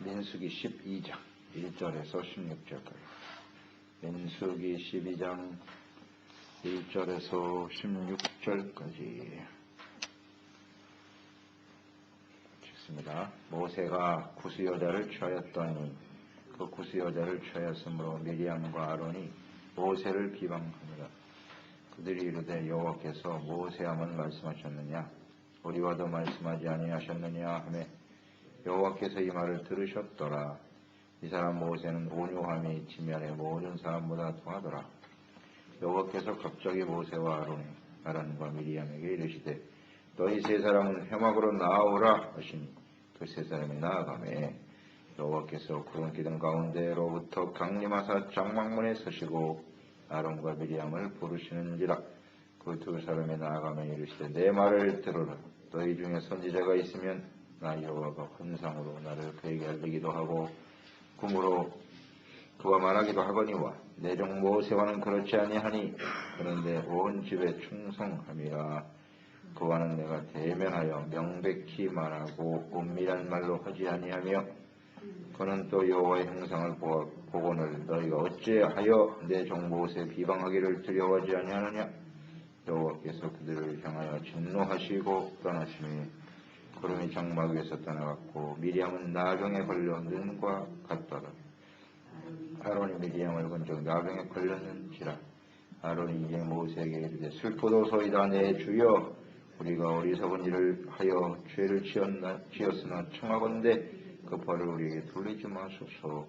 민수기 12장 1절에서 16절까지. 민수기 12장 1절에서 16절까지. 읽습니다. 모세가 구스 여자를 취하였더니 그 구스 여자를 취하였으므로 미리암과 아론이 모세를 비방하니라. 그들이 이르되 여호와께서 모세와만 말씀하셨느냐 우리와도 말씀하지 아니하셨느냐 하며 여호와께서 이 말을 들으셨더라. 이 사람 모세는 온유함이 지면의 모든 사람보다 더하더라. 여호와께서 갑자기 모세와 아론과 미리암에게 이르시되 너희 세 사람은 회막으로 나아오라 하시니 그 세 사람이 나아가매 여호와께서 구름 기둥 가운데로부터 강림하사 장막문에 서시고 아론과 미리암을 부르시는지라. 그 두 사람이 나아가매 이르시되 내 말을 들으라. 너희 중에 선지자가 있으면 나 여호와가 환상으로 나를 그에게 알리기도 하고 꿈으로 그와 말하기도 하거니와 내 종 모세와는 그렇지 아니하니 그런데 온 집에 충성함이라. 그와는 내가 대면하여 명백히 말하고 은밀한 말로 하지 아니하며 그는 또 여호와의 형상을 보거늘 너희가 어찌하여 내 종 모세 비방하기를 두려워하지 아니하느냐. 여호와께서 그들을 향하여 진노하시고 떠나시니 구름이 장막 위에서 떠나갔고 미리암은 나병에 걸려 눈과 같더라. 아론이 미리암을 본즉 나병에 걸렸는지라. 아론이 이에 모세에게 이르되 슬프도소이다. 내 주여 우리가 어리석은 일을 하여 죄를 지었으나 청하건대 그 벌을 우리에게 돌리지 마소서.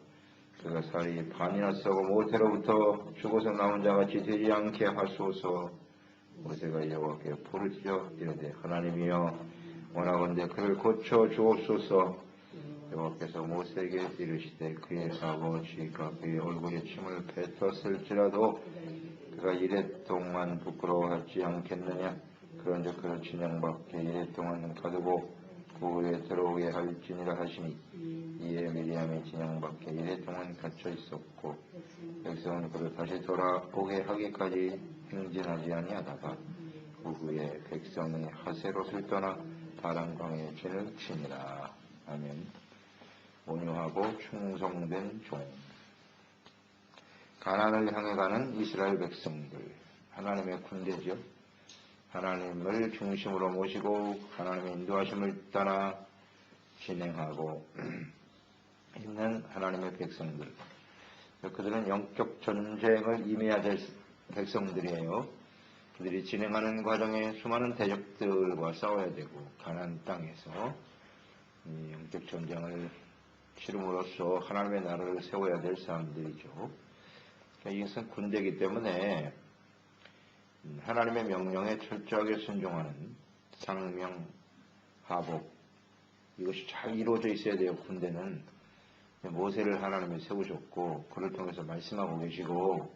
그가 살이 반이나 썩어 모태로부터 죽어서 나온 자같이 되지 않게 하소서. 모세가 여호와께 부르짖어 이르되 하나님이여 원하건대 그를 고쳐 주옵소서. 여호와께서 모세에게 이르시되 그의 아버지가 그의 얼굴에 침을 뱉었을지라도 그가 이랫동안 부끄러워하지 않겠느냐. 그런즉 그를 진영밖에 이랫동안 가두고 그 후에 들어오게 할지니라 하시니 이에 미리암이 진영밖에 이랫동안 갇혀 있었고 백성은 그를 다시 돌아오게 하기까지 행진하지 아니하다가 그 후에 백성이 하세롯을 떠나 바람강에 죄를 치니라. 아멘. 온유하고 충성된 종. 가나안을 향해 가는 이스라엘 백성들, 하나님의 군대죠. 하나님을 중심으로 모시고 하나님의 인도하심을 따라 진행하고 있는 하나님의 백성들. 그들은 영적 전쟁을 임해야 될 백성들이에요. 그들이 진행하는 과정에 수많은 대적들과 싸워야 되고 가나안 땅에서 영적 전쟁을 치름으로써 하나님의 나라를 세워야 될 사람들이죠. 이것은 군대이기 때문에 하나님의 명령에 철저하게 순종하는 상명하복 이것이 잘 이루어져 있어야 돼요. 군대는 모세를 하나님이 세우셨고 그를 통해서 말씀하고 계시고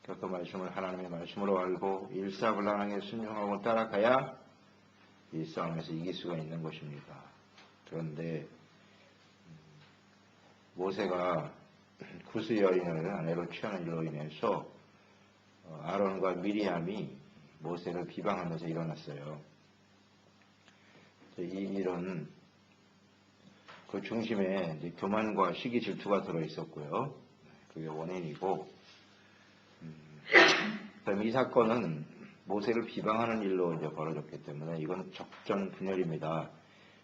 그 말씀을 하나님의 말씀으로 알고 일사불란하게 순종하고 따라가야 이 싸움에서 이길 수가 있는 것입니다. 그런데 모세가 구스 여인을 아내로 취하는 일로 인해서 아론과 미리암이 모세를 비방하면서 일어났어요. 이 일은 그 중심에 이제 교만과 시기 질투가 들어있었고요. 그게 원인이고, 이 사건은 모세를 비방하는 일로 이제 벌어졌기 때문에 이건 적전 분열입니다.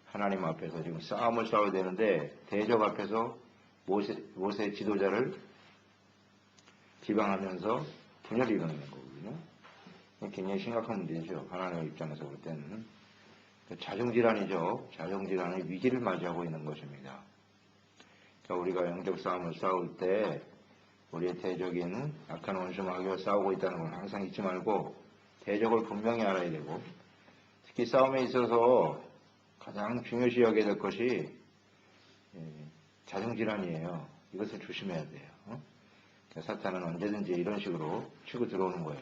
하나님 앞에서 지금 싸움을 싸워야 되는데 대적 앞에서 모세 지도자를 비방하면서 분열이 일어나는 거거든요. 굉장히 심각한 문제죠. 하나님의 입장에서 볼 때는. 자중질환이죠. 자중질환의 위기를 맞이하고 있는 것입니다. 그러니까 우리가 영적 싸움을 싸울 때 우리의 대적인 악한 원수 마귀와 싸우고 있다는 걸 항상 잊지 말고 대적을 분명히 알아야 되고 특히 싸움에 있어서 가장 중요시 여겨야 될 것이 자중질환이에요. 이것을 조심해야 돼요. 그러니까 사탄은 언제든지 이런 식으로 치고 들어오는 거예요.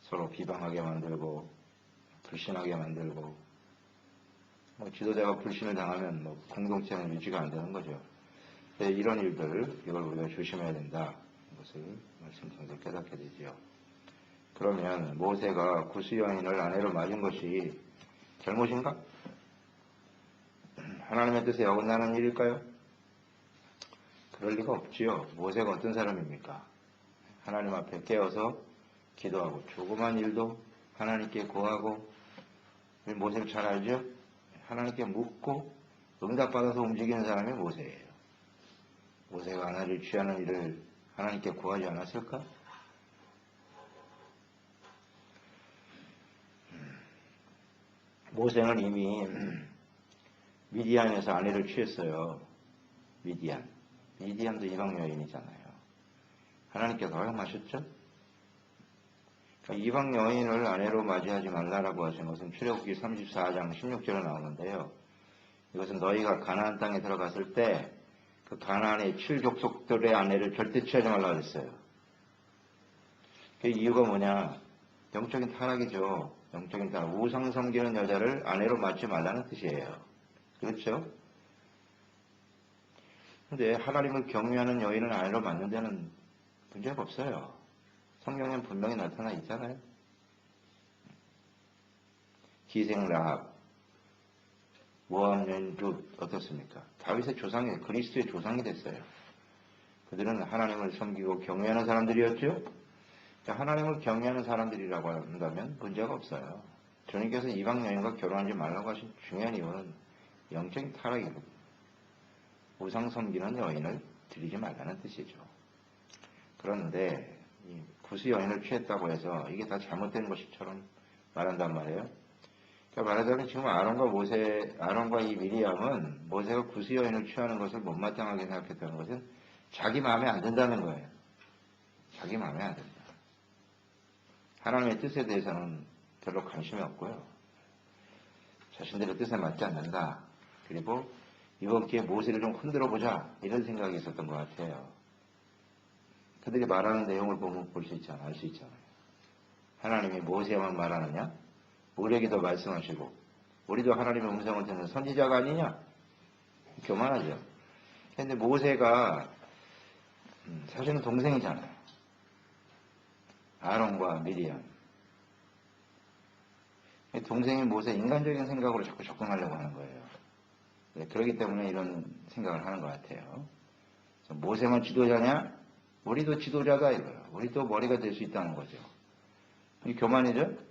서로 비방하게 만들고 불신하게 만들고 지도자가 불신을 당하면 공동체는 유지가 안 되는 거죠. 이런 일들 이걸 우리가 조심해야 된다. 이것을 말씀 통해서 깨닫게 되지요. 그러면 모세가 구스 여인을 아내로 맞은 것이 잘못인가? 하나님의 뜻에 어긋나는 일일까요? 그럴 리가 없지요. 모세가 어떤 사람입니까? 하나님 앞에 깨어서 기도하고 조그만 일도 하나님께 구하고, 모세를 잘 알죠? 하나님께 묻고 응답받아서 움직이는 사람이 모세예요. 모세가 하나를 취하는 일을 하나님께 구하지 않았을까? 모세는 이미 미디안에서 아내를 취했어요. 미디안도 이방 여인이잖아요. 하나님께서 허용하셨죠? 그러니까 이방 여인을 아내로 맞이하지 말라라고 하신 것은 출애굽기 34장 16절에 나오는데요. 이것은 너희가 가나안 땅에 들어갔을 때 그 가나안의 7족속들의 아내를 절대 취하지 말라고 했어요. 그 이유가 뭐냐? 영적인 타락이죠. 영적인 타락. 우상 섬기는 여자를 아내로 맞지 말라는 뜻이에요. 그렇죠? 근데 하나님을 경외하는 여인은 아내로 맞는 데는 문제가 없어요. 성경에는 분명히 나타나 있잖아요. 기생 라합, 모압 여인 룻 어떻습니까? 다윗의 조상이, 그리스도의 조상이 됐어요. 그들은 하나님을 섬기고 경외하는 사람들이었죠. 하나님을 경외하는 사람들이라고 한다면 문제가 없어요. 주님께서 이방 여인과 결혼하지 말라고 하신 중요한 이유는 영적인 타락이거든요. 우상 섬기는 여인을 드리지 말라는 뜻이죠. 그런데 구스 여인을 취했다고 해서 이게 다 잘못된 것처럼 말한단 말이에요. 그러니까 말하자면 지금 아론과 이 미리암은 모세가 구스 여인을 취하는 것을 못마땅하게 생각했다는 것은 자기 마음에 안 든다는 거예요. 자기 마음에 안 든다. 하나님의 뜻에 대해서는 별로 관심이 없고요. 자신들의 뜻에 맞지 않는다. 그리고 이번 기회에 모세를 좀 흔들어보자 이런 생각이 있었던 것 같아요. 그들이 말하는 내용을 보면 볼 수 있잖아요. 알 수 있잖아요. 하나님이 모세만 말하느냐? 우리에게도 말씀하시고 우리도 하나님의 음성을 듣는 선지자가 아니냐? 교만하죠. 그런데 모세가 사실은 동생이잖아요. 아론과 미리암. 동생이 모세 인간적인 생각으로 자꾸 접근하려고 하는 거예요. 그렇기 때문에 이런 생각을 하는 것 같아요. 모세만 지도자냐? 우리도 지도자다 이거예요. 우리도 머리가 될 수 있다는 거죠. 교만이죠?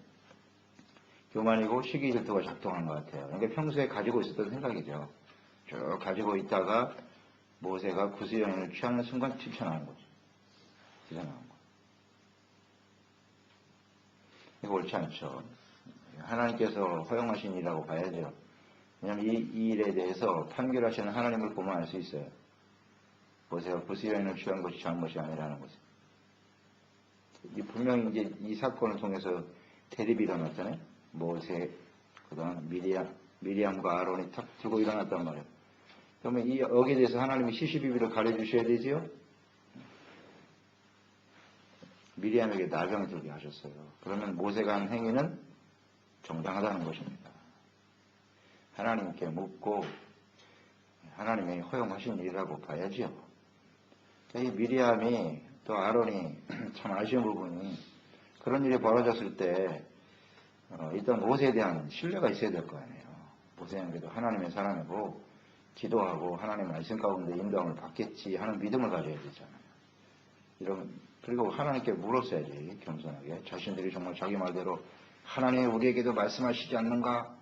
교만이고 시기 질투가 작동한 것 같아요. 그러니까 평소에 가지고 있었던 생각이죠. 쭉 가지고 있다가 모세가 구스 여인을 취하는 순간 튀쳐나온 거죠. 튀쳐나온 거. 이거 옳지 않죠. 하나님께서 허용하신 일이라고 봐야죠. 왜냐하면 이 일에 대해서 판결하시는 하나님을 보면 알 수 있어요. 모세가 구스 여인을 취한 것이 잘못이 아니라는 거죠. 분명히 이제 이 사건을 통해서 대립이 일어났잖아요. 모세, 그 다음 미리암과 아론이 탁 들고 일어났단 말이에요. 그러면 여기에 대해서 하나님이 시시비비를 가려주셔야 되지요? 미리암에게 나병이 들게 하셨어요. 그러면 모세가 한 행위는 정당하다는 것입니다. 하나님께 묻고 하나님이 허용하신 일이라고 봐야지요. 이 미리암이 또 아론이 참 아쉬운 부분이 그런 일이 벌어졌을 때 일단 모세에 대한 신뢰가 있어야 될 거 아니에요. 모세는 그래도 하나님의 사람이고 기도하고 하나님 말씀 가운데 인도함을 받겠지 하는 믿음을 가져야 되잖아요. 그리고 하나님께 물었어야지 겸손하게. 자신들이 정말 자기 말대로 하나님이 우리에게도 말씀하시지 않는가?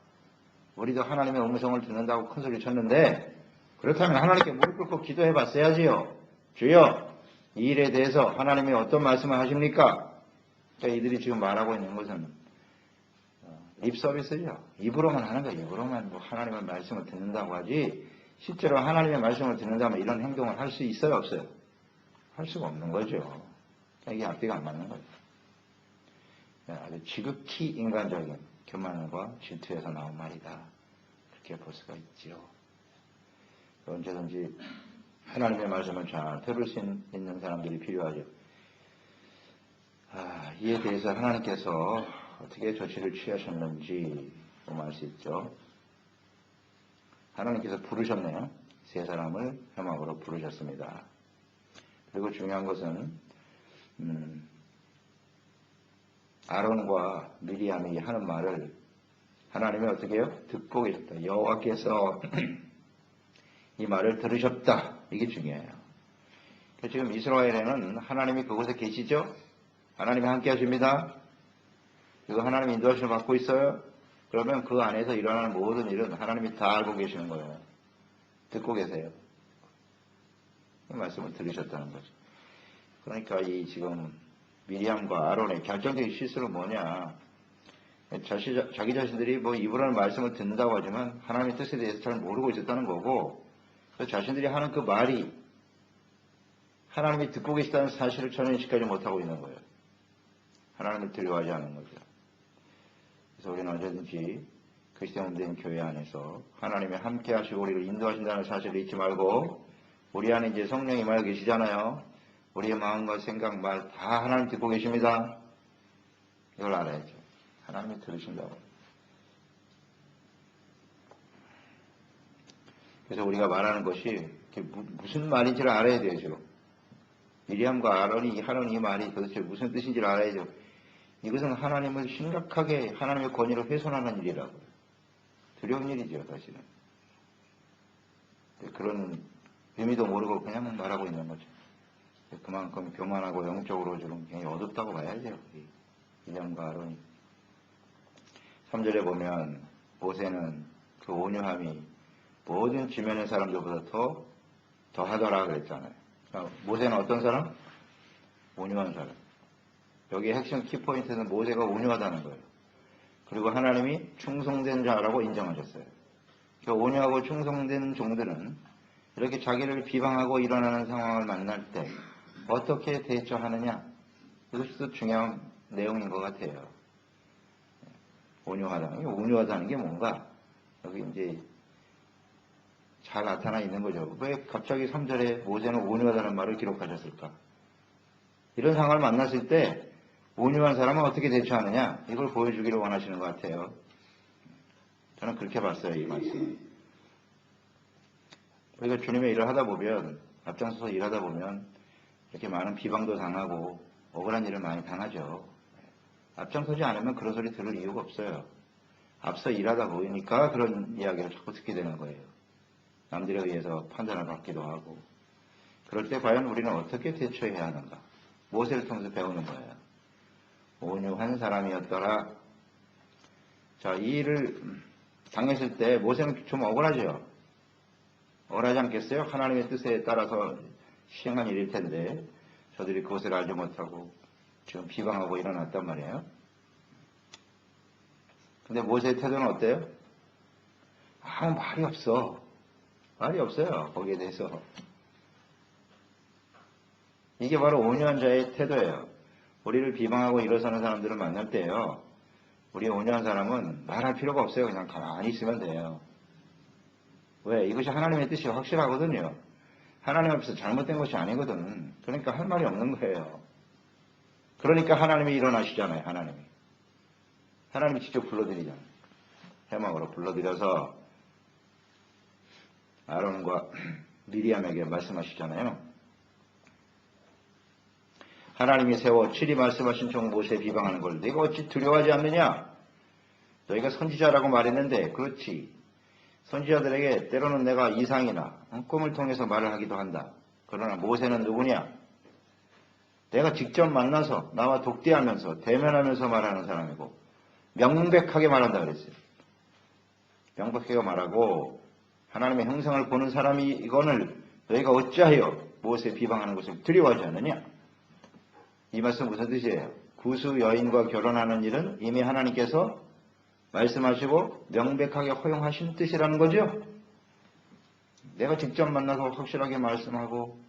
우리도 하나님의 음성을 듣는다고 큰소리 쳤는데 그렇다면 하나님께 무릎 꿇고 기도해 봤어야지요. 주여 이 일에 대해서 하나님이 어떤 말씀을 하십니까? 그러니까 이들이 지금 말하고 있는 것은 립서비스죠. 입으로만 하는 거예요. 입으로만 뭐 하나님의 말씀을 듣는다고 하지 실제로 하나님의 말씀을 듣는다면 이런 행동을 할 수 있어요? 없어요? 할 수가 없는 거죠. 그러니까 이게 앞뒤가 안 맞는 거예요. 아주 지극히 인간적인 교만과 질투에서 나온 말이다. 그렇게 볼 수가 있죠. 언제든지 하나님의 말씀을 잘 들을 수 있는 사람들이 필요하죠. 이에 대해서 하나님께서 어떻게 조치를 취하셨는지 보면 알 수 있죠. 하나님께서 부르셨네요. 세 사람을 회막으로 부르셨습니다. 그리고 중요한 것은 아론과 미리암이 하는 말을 하나님이 어떻게 해요? 듣고 계셨다. 여호와께서 이 말을 들으셨다. 이게 중요해요. 지금 이스라엘에는 하나님이 그곳에 계시죠? 하나님이 함께 하십니다. 그리고 하나님의 인도하심을 받고 있어요. 그러면 그 안에서 일어나는 모든 일은 하나님이 다 알고 계시는 거예요. 듣고 계세요. 이 말씀을 들으셨다는 거죠. 그러니까 이 지금 미리암과 아론의 결정적인 실수는 뭐냐? 자기 자신들이 뭐 입으로는 말씀을 듣는다고 하지만 하나님의 뜻에 대해서 잘 모르고 있었다는 거고, 자신들이 하는 그 말이 하나님이 듣고 계시다는 사실을 전혀 인식하지 못하고 있는 거예요. 하나님을 두려워하지 않는 거죠. 그래서 우리는 언제든지 그리스도인된 교회 안에서 하나님이 함께 하시고 우리를 인도하신다는 사실을 잊지 말고, 우리 안에 이제 성령이 임하여 계시잖아요. 우리의 마음과 생각, 말 다 하나님 듣고 계십니다. 이걸 알아야죠. 하나님이 들으신다고. 그래서 우리가 말하는 것이 무슨 말인지를 알아야 되죠. 미리암과 아론이 하는 이 말이 도대체 무슨 뜻인지를 알아야죠. 이것은 하나님을 심각하게 하나님의 권위를 훼손하는 일이라고요. 두려운 일이죠, 사실은. 그런 의미도 모르고 그냥 말하고 있는 거죠. 그만큼 교만하고 영적으로 좀 굉장히 어둡다고 봐야죠. 미리암과 아론이. 3절에 보면 모세는 그 온유함이 모든 지면의 사람들보다 더 하더라 그랬잖아요. 모세는 어떤 사람? 온유한 사람. 여기에 핵심 키포인트는 모세가 온유하다는 거예요. 그리고 하나님이 충성된 자라고 인정하셨어요. 그 온유하고 충성된 종들은 이렇게 자기를 비방하고 일어나는 상황을 만날 때 어떻게 대처하느냐, 이것이 또 중요한 내용인 것 같아요. 온유하다는 게 뭔가 여기 이제 잘 나타나 있는 거죠. 왜 갑자기 3절에 모세는 온유하다는 말을 기록하셨을까? 이런 상황을 만났을 때 온유한 사람은 어떻게 대처하느냐, 이걸 보여주기를 원하시는 것 같아요. 저는 그렇게 봤어요, 이 말씀. 우리가 주님의 일을 하다 보면, 앞장서서 일하다 보면 이렇게 많은 비방도 당하고 억울한 일을 많이 당하죠. 앞장서지 않으면 그런 소리 들을 이유가 없어요. 앞서 일하다 보니까 그런 이야기를 자꾸 듣게 되는 거예요. 남들에 의해서 판단을 받기도 하고. 그럴 때 과연 우리는 어떻게 대처해야 하는가? 모세를 통해서 배우는 거예요. 온유한 사람이었더라. 자, 이 일을 당했을 때 모세는 좀 억울하죠. 억울하지 않겠어요? 하나님의 뜻에 따라서 시행한 일일 텐데 저들이 그것을 알지 못하고 지금 비방하고 일어났단 말이에요. 근데 모세의 태도는 어때요? 아무 말이 없어. 말이 없어요. 거기에 대해서. 이게 바로 온유한 자의 태도예요. 우리를 비방하고 일어서는 사람들을 만날 때요, 우리 온유한 사람은 말할 필요가 없어요. 그냥 가만히 있으면 돼요. 왜? 이것이 하나님의 뜻이 확실하거든요. 하나님 앞에서 잘못된 것이 아니거든. 그러니까 할 말이 없는 거예요. 그러니까 하나님이 일어나시잖아요. 하나님이 직접 불러드리잖아요. 해막으로 불러드려서 아론과 미리암에게 말씀하시잖아요. 하나님이 세워 칠이 말씀하신 종 모세 비방하는 걸 네가 어찌 두려워하지 않느냐? 너희가 선지자라고 말했는데 그렇지. 선지자들에게 때로는 내가 이상이나 꿈을 통해서 말을 하기도 한다. 그러나 모세는 누구냐? 내가 직접 만나서 나와 독대하면서 대면하면서 말하는 사람이고 명백하게 말한다 그랬어요. 명백하게 말하고 하나님의 형상을 보는 사람이 이거를 너희가 어찌하여 모세 비방하는 것을 두려워하지 않느냐? 이 말씀 무슨 뜻이에요? 구수 여인과 결혼하는 일은 이미 하나님께서 말씀하시고 명백하게 허용하신 뜻이라는 거죠. 내가 직접 만나서 확실하게 말씀하고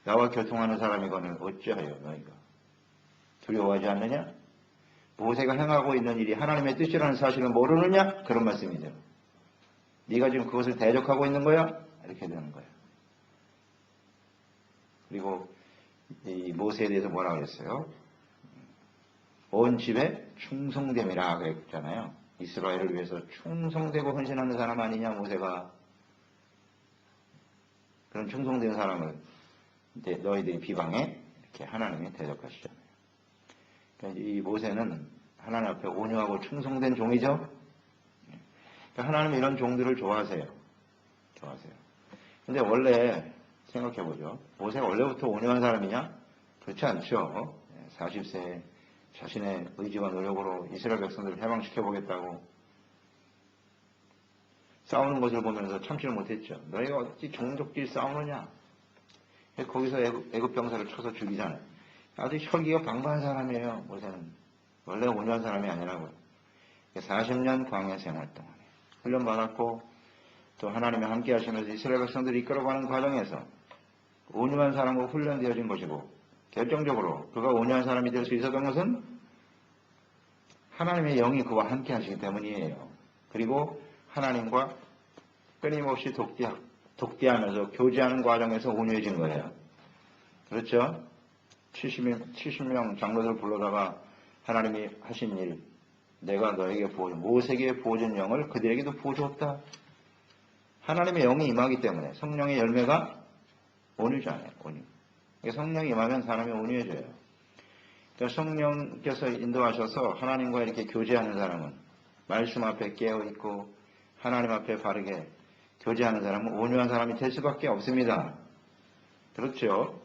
나와 교통하는 사람이거늘 어찌하여 너희가 두려워하지 않느냐? 모세가 행하고 있는 일이 하나님의 뜻이라는 사실을 모르느냐? 그런 말씀이죠. 네가 지금 그것을 대적하고 있는 거야? 이렇게 되는 거예요. 그리고 이 모세에 대해서 뭐라고 그랬어요? 온 집에 충성됨이라 그랬잖아요. 이스라엘을 위해서 충성되고 헌신하는 사람 아니냐, 모세가. 그런 충성된 사람을 너희들이 비방해? 이렇게 하나님이 대적하시잖아요. 그러니까 이 모세는 하나님 앞에 온유하고 충성된 종이죠. 그러니까 하나님은 이런 종들을 좋아하세요. 근데 원래 생각해보죠. 모세가 원래부터 온유한 사람이냐? 그렇지 않죠. 40세에 자신의 의지와 노력으로 이스라엘 백성들을 해방시켜보겠다고 싸우는 것을 보면서 참지를 못했죠. 너희가 어찌 종족끼리 싸우느냐? 거기서 애굽 병사를 쳐서 죽이잖아요. 아주 혈기가 방방한 사람이에요. 모세는 원래 온유한 사람이 아니라고요. 40년 광야 생활 동안에 훈련받았고 또 하나님이 함께 하시면서 이스라엘 백성들을 이끌어가는 과정에서 온유한 사람으로 훈련되어진 것이고, 결정적으로 그가 온유한 사람이 될 수 있었던 것은 하나님의 영이 그와 함께 하시기 때문이에요. 그리고 하나님과 끊임없이 독대하면서 교제하는 과정에서 온유해진 거예요. 그렇죠? 70명 장로들을 불러다가 하나님이 하신 일, 내가 너에게 모세에게 부어준 영을 그들에게도 부어주었다. 하나님의 영이 임하기 때문에 성령의 열매가 온유잖아요. 온유. 성령이 임하면 사람이 온유해져요. 그러니까 성령께서 인도하셔서 하나님과 이렇게 교제하는 사람은, 말씀 앞에 깨어있고 하나님 앞에 바르게 교제하는 사람은 온유한 사람이 될 수밖에 없습니다. 그렇죠?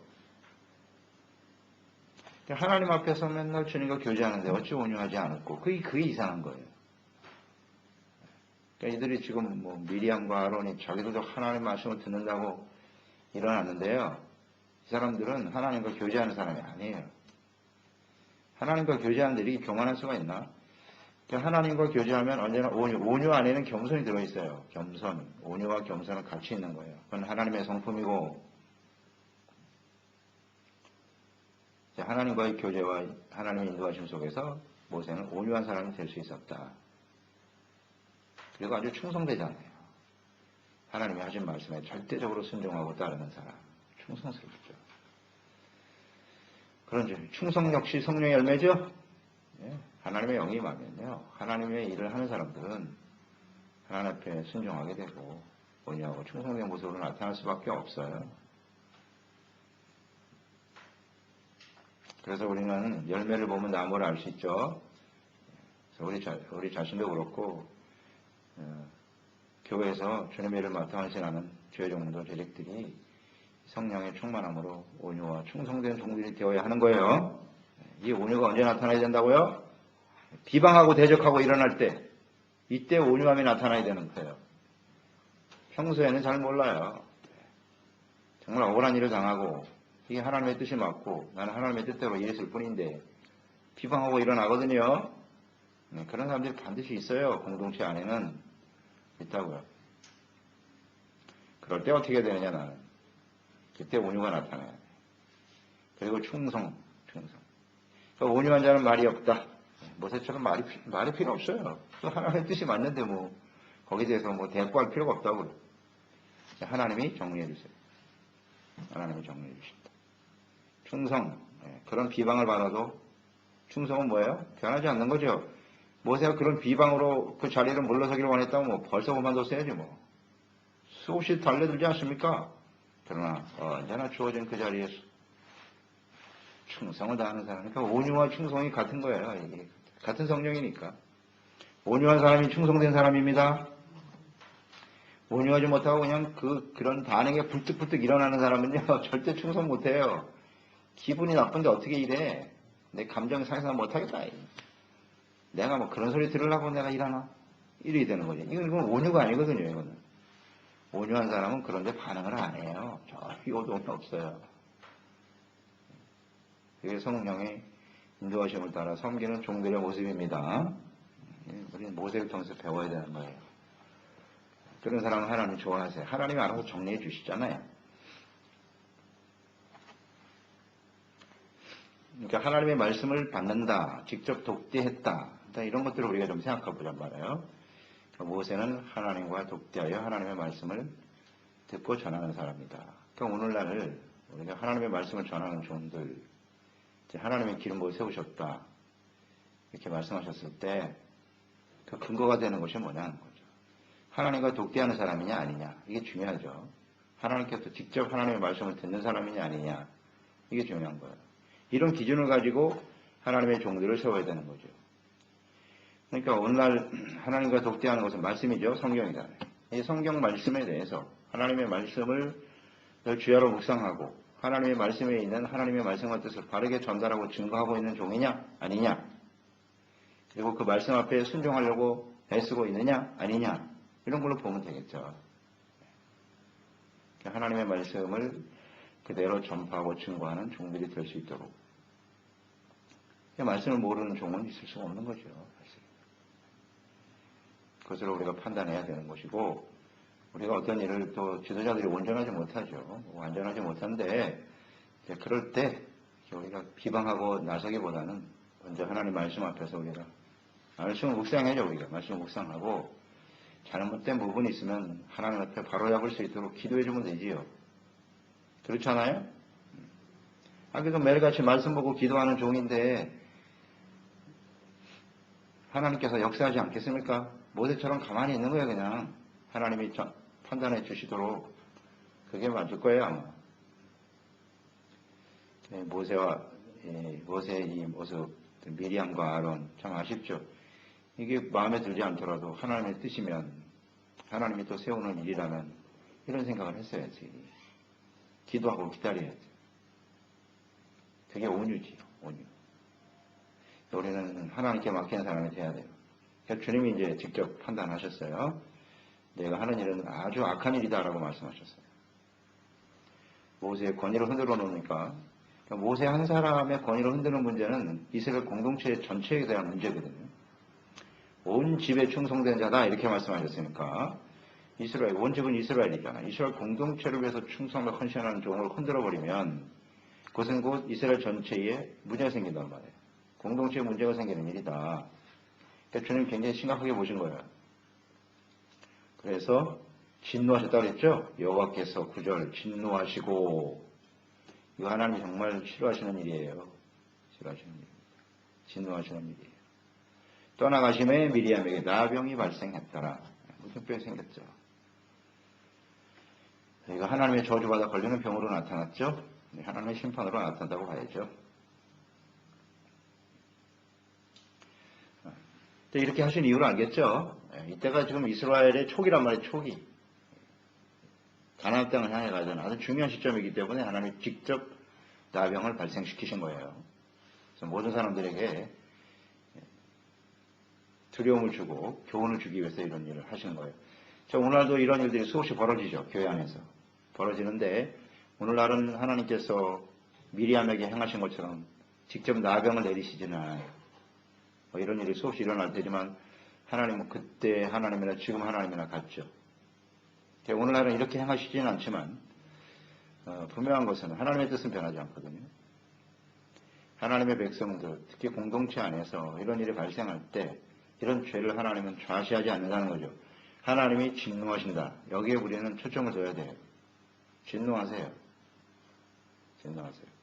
하나님 앞에서 맨날 주님과 교제하는데 어찌 온유하지 않았고, 그게 이상한 거예요. 그러니까 이들이 지금 미리암과 아론이 자기들도 하나님 말씀을 듣는다고 일어났는데요. 이 사람들은 하나님과 교제하는 사람이 아니에요. 하나님과 교제하는 들이 교만할 수가 있나? 하나님과 교제하면 언제나 온유 안에는 겸손이 들어있어요. 겸손, 온유와 겸손은 같이 있는 거예요. 그건 하나님의 성품이고, 하나님과의 교제와 하나님의 인도하심 속에서 모세는 온유한 사람이 될 수 있었다. 그리고 아주 충성되잖아요. 하나님이 하신 말씀에 절대적으로 순종하고 따르는 사람, 충성스럽죠. 그런 충성 역시 성령의 열매죠. 하나님의 영이 임하면요, 하나님의 일을 하는 사람들은 하나님 앞에 순종하게 되고 온유하고 충성된 모습으로 나타날 수밖에 없어요. 그래서 우리는 열매를 보면 나무를 알 수 있죠. 그래서 우리 자신도 그렇고, 교회에서 주님의 일을 맡아 하시는 교회 종도 조직들이 성령의 충만함으로 온유와 충성된 종들이 되어야 하는 거예요. 이 온유가 언제 나타나야 된다고요? 비방하고 대적하고 일어날 때, 이때 온유함이 나타나야 되는 거예요. 평소에는 잘 몰라요. 정말 억울한 일을 당하고 이게 하나님의 뜻이 맞고 나는 하나님의 뜻대로 일했을 뿐인데 비방하고 일어나거든요. 그런 사람들이 반드시 있어요. 공동체 안에는 있다고요. 그럴 때 어떻게 되느냐, 나는. 그때 온유가 나타나요. 그리고 충성. 그러니까 온유한 자는 말이 없다. 모세처럼 말이 필요 없어요. 또 하나님의 뜻이 맞는데 거기에 대해서 대꾸할 필요가 없다고요. 하나님이 정리해 주세요. 하나님이 정리해 주신다. 충성. 그런 비방을 받아도 충성은 뭐예요? 변하지 않는 거죠. 모세가 그런 비방으로 그 자리를 물러서기를 원했다면 벌써 그만뒀어야지 수없이 달려들지 않습니까? 그러나 언제나 주어진 그 자리에서 충성을 다하는 사람. 그러니까 온유와 충성이 같은 거예요. 이게 같은 성령이니까. 온유한 사람이 충성된 사람입니다. 온유하지 못하고 그냥 그런 반응에 불뚝불뚝 일어나는 사람은요, 절대 충성 못해요. 기분이 나쁜데 어떻게 이래? 내 감정이 상해서 못하겠다. 내가 그런 소리 들으려고 내가 일하나? 이렇게 되는 거죠. 이건 온유가 아니거든요, 이거는. 온유한 사람은 그런데 반응을 안 해요. 효도는 없어요. 그게 성령의 인도하심을 따라 섬기는 종들의 모습입니다. 우리는 모세를 통해서 배워야 되는 거예요. 그런 사람은 하나님 좋아하세요. 하나님이 알아서 정리해 주시잖아요. 그러니까 하나님의 말씀을 받는다, 직접 독대했다, 이런 것들을 우리가 좀 생각해 보란 말이에요. 모세는 하나님과 독대하여 하나님의 말씀을 듣고 전하는 사람이다. 그러니까 오늘날 우리가 하나님의 말씀을 전하는 종들, 하나님의 기름부어 세우셨다, 이렇게 말씀하셨을 때 그 근거가 되는 것이 뭐냐는 거죠. 하나님과 독대하는 사람이냐 아니냐, 이게 중요하죠. 하나님께서 직접 하나님의 말씀을 듣는 사람이냐 아니냐, 이게 중요한 거예요. 이런 기준을 가지고 하나님의 종들을 세워야 되는 거죠. 그러니까 오늘날 하나님과 독대하는 것은 말씀이죠. 성경이잖아요. 이 성경 말씀에 대해서 하나님의 말씀을 주야로 묵상하고 하나님의 말씀에 있는 하나님의 말씀과 뜻을 바르게 전달하고 증거하고 있는 종이냐 아니냐, 그리고 그 말씀 앞에 순종하려고 애쓰고 있느냐 아니냐, 이런 걸로 보면 되겠죠. 하나님의 말씀을 그대로 전파하고 증거하는 종들이 될 수 있도록. 말씀을 모르는 종은 있을 수가 없는 거죠. 그것을 우리가 판단해야 되는 것이고, 우리가 어떤 일을 또 지도자들이 온전하지 못하죠. 완전하지 못한데, 그럴 때 우리가 비방하고 나서기보다는 먼저 하나님 말씀 앞에서 우리가 말씀을 묵상해야죠. 우리가 말씀을 묵상하고 잘못된 부분이 있으면 하나님 앞에 바로잡을 수 있도록 기도해주면 되지요. 그렇잖아요? 그래서 매일같이 말씀 보고 기도하는 종인데 하나님께서 역사하지 않겠습니까? 모세처럼 가만히 있는 거예요. 그냥 하나님이 판단해 주시도록. 그게 맞을 거예요 아마. 모세의 이 모습, 미리암과 아론, 참 아쉽죠. 이게 마음에 들지 않더라도 하나님의 뜻이면, 하나님이 또 세우는 일이라면 이런 생각을 했어야지. 기도하고 기다려야지. 그게 온유지요. 온유. 우리는 하나님께 맡기는 사람이 돼야 돼요. 그러니까 주님이 이제 직접 판단하셨어요. 내가 하는 일은 아주 악한 일이다라고 말씀하셨어요. 모세의 권위를 흔들어 놓으니까, 모세 한 사람의 권위를 흔드는 문제는 이스라엘 공동체 전체에 대한 문제거든요. 온 집에 충성된 자다 이렇게 말씀하셨으니까 이스라엘, 원집은 이스라엘이잖아. 이스라엘 공동체를 위해서 충성과 헌신하는 종을 흔들어버리면 그것은 곧 이스라엘 전체에 문제가 생긴단 말이에요. 공동체에 문제가 생기는 일이다. 그러니까 주님 굉장히 심각하게 보신 거예요. 그래서 진노하셨다고 그랬죠. 여호와께서 9절 진노하시고, 이거 하나님이 정말 싫어하시는 일이에요. 싫어하시는 일입니다. 진노하시는 일이에요. 떠나가심에 미리암에게 나병이 발생했더라. 무슨 병이 생겼죠? 이거 하나님의 저주받아 걸리는 병으로 나타났죠. 하나님의 심판으로 나타난다고 봐야죠. 이렇게 하신 이유를 알겠죠? 이때가 지금 이스라엘의 초기란 말이에요. 초기. 가나안 땅을 향해 가자는 아주 중요한 시점이기 때문에 하나님이 직접 나병을 발생시키신 거예요. 그래서 모든 사람들에게 두려움을 주고 교훈을 주기 위해서 이런 일을 하시는 거예요. 자, 오늘날도 이런 일들이 수없이 벌어지죠. 교회 안에서. 벌어지는데 오늘날은 하나님께서 미리암에게 행하신 것처럼 직접 나병을 내리시지는 않아요. 이런 일이 수없이 일어날 테지만 하나님은 그때 하나님이나 지금 하나님이나 같죠. 오늘날은 이렇게 행하시지는 않지만 분명한 것은 하나님의 뜻은 변하지 않거든요. 하나님의 백성들, 특히 공동체 안에서 이런 일이 발생할 때 이런 죄를 하나님은 좌시하지 않는다는 거죠. 하나님이 진노하신다. 여기에 우리는 초점을 둬야 돼요. 진노하세요. 진노하세요.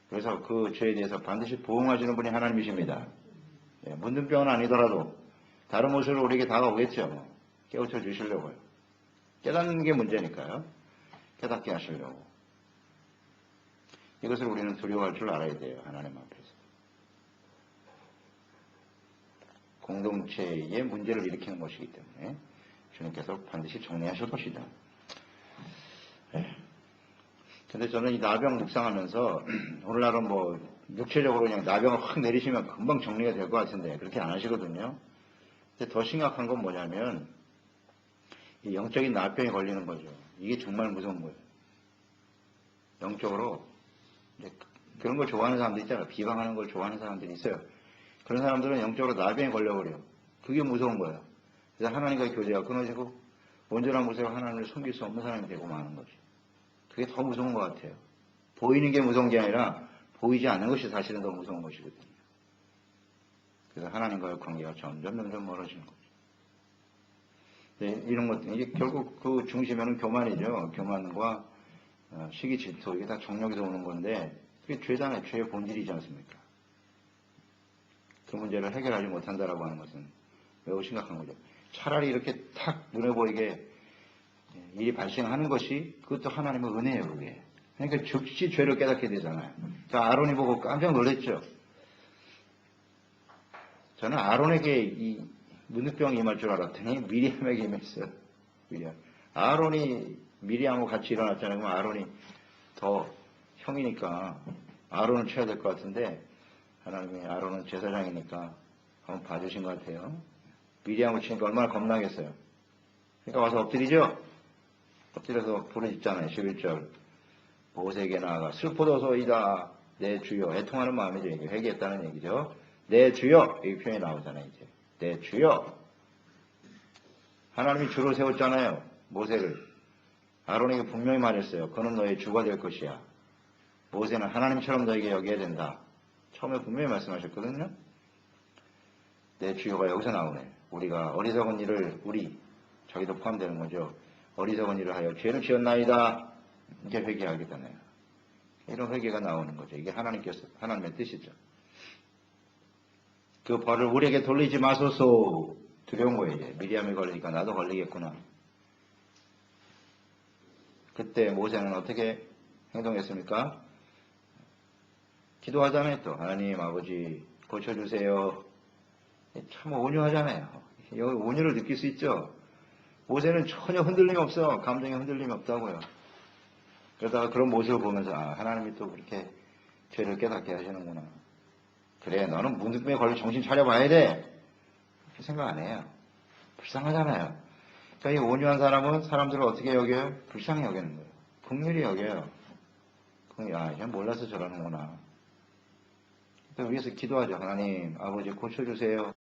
그래서 그 죄에 대해서 반드시 보응하시는 분이 하나님이십니다. 문둥병은 아니더라도 다른 모습으로 우리에게 다가오겠죠. 깨우쳐 주시려고요. 깨닫는 게 문제니까요. 깨닫게 하시려고. 이것을 우리는 두려워할 줄 알아야 돼요. 하나님 앞에서. 공동체의 문제를 일으키는 것이기 때문에 주님께서 반드시 정리하실 것이다. 근데 저는 이 나병 묵상하면서 오늘날은 뭐 육체적으로 그냥 나병을 확 내리시면 금방 정리가 될 것 같은데 그렇게 안 하시거든요. 근데 더 심각한 건 뭐냐면 이 영적인 나병에 걸리는 거죠. 이게 정말 무서운 거예요. 영적으로 이제 그런 걸 좋아하는 사람들 있잖아요. 비방하는 걸 좋아하는 사람들이 있어요. 그런 사람들은 영적으로 나병에 걸려버려요. 그게 무서운 거예요. 그래서 하나님과의 교제가 끊어지고 온전한 모습으로 하나님을 섬길 수 없는 사람이 되고 마는 거죠. 그게 더 무서운 것 같아요. 보이는 게 무서운 게 아니라 보이지 않는 것이 사실은 더 무서운 것이거든요. 그래서 하나님과의 관계가 점점 멀어지는 거죠. 네, 이런 것들, 이게 결국 그 중심에는 교만이죠. 교만과 시기 질투, 이게 다 정력에서 오는 건데 그게 죄잖아요. 죄의 본질이지 않습니까? 그 문제를 해결하지 못한다라고 하는 것은 매우 심각한 거죠. 차라리 이렇게 탁 눈에 보이게 일이 발생하는 것이 그것도 하나님의 은혜예요. 그게. 그러니까 즉시 죄를 깨닫게 되잖아요. 자, 아론이 보고 깜짝 놀랐죠. 저는 아론에게 이 문득병이 임할 줄 알았더니 미리암에게 임했어요. 미리암. 아론이 미리암하고 같이 일어났잖아요. 그럼 아론이 더 형이니까 아론을 쳐야 될 것 같은데 하나님이 아론은 제사장이니까 한번 봐주신 것 같아요. 미리암을 치니까 얼마나 겁나겠어요. 그러니까 와서 엎드리죠. 엎드려서 부르짖잖아요. 11절 모세에게 나아가 슬퍼도소이다 내 주여. 애통하는 마음이죠. 이게 회개했다는 얘기죠. 내 주여 이 표현이 나오잖아요. 이제 내 주여. 하나님이 주로 세웠잖아요. 모세를. 아론에게 분명히 말했어요. 그는 너의 주가 될 것이야. 모세는 하나님처럼 너에게 여겨야 된다. 처음에 분명히 말씀하셨거든요. 내 주여가 여기서 나오네. 우리가 어리석은 일을 자기도 포함되는 거죠. 어리석은 일을 하여 죄를 지었나이다. 이제 회개하겠다네요. 이런 회개가 나오는 거죠. 이게 하나님의 뜻이죠. 그 벌을 우리에게 돌리지 마소서. 두려운 거예요. 이제. 미리암이 걸리니까 나도 걸리겠구나. 그때 모세는 어떻게 행동했습니까? 기도하잖아요. 또 하나님 아버지 고쳐주세요. 참 온유하잖아요. 여기 온유를 느낄 수 있죠. 모세는 전혀 흔들림이 없어. 감정에 흔들림이 없다고요. 그러다가 그런 모습을 보면서 하나님이 또 그렇게 죄를 깨닫게 하시는구나. 그래 너는 문득병에 걸려 정신 차려봐야 돼. 그렇게 생각 안 해요. 불쌍하잖아요. 그러니까 이 온유한 사람은 사람들을 어떻게 여겨요? 불쌍히 여기는 거예요. 긍휼히 여겨요. 그냥 몰라서 저러는구나. 위에서 기도하죠. 하나님 아버지 고쳐주세요.